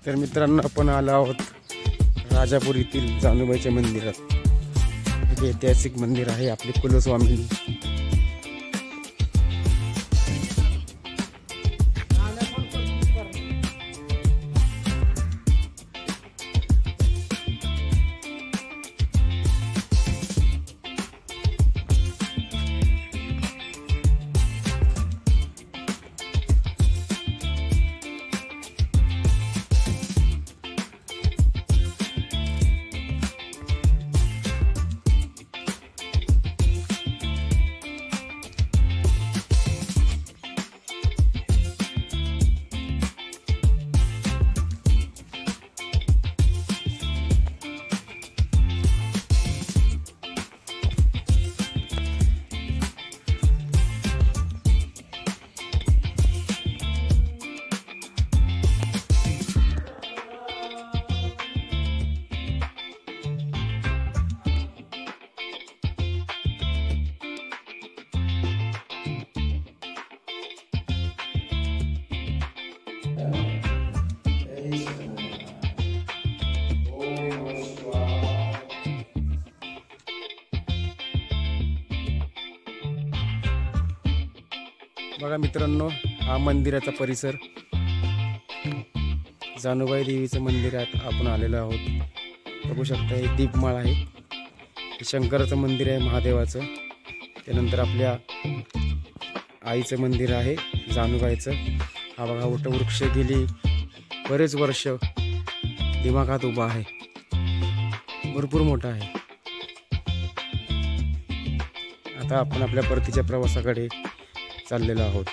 तर मित्रांनो, आपण आलो आहोत राजापूर येथील जानुबाईच्या मंदिरात. हे ऐतिहासिक मंदिर आहे आपले कुलस्वामी. बघा मित्रांनो, हा मंदिराचा परिसर जानुबाई देवीचं मंदिरात आपण आलेलो आहोत. बघू शकता हे दीपमाळ आहे. हे शंकराचं मंदिर आहे महादेवाचं. त्यानंतर आपल्या आईचं मंदिर आहे जानुबाईचं. हा बघा वटवृक्ष गेली बरेच वर्ष दिमागात उभा आहे, भरपूर मोठा आहे. आता आपण आपल्या परतीच्या प्रवासाकडे चाललेलो आहोत.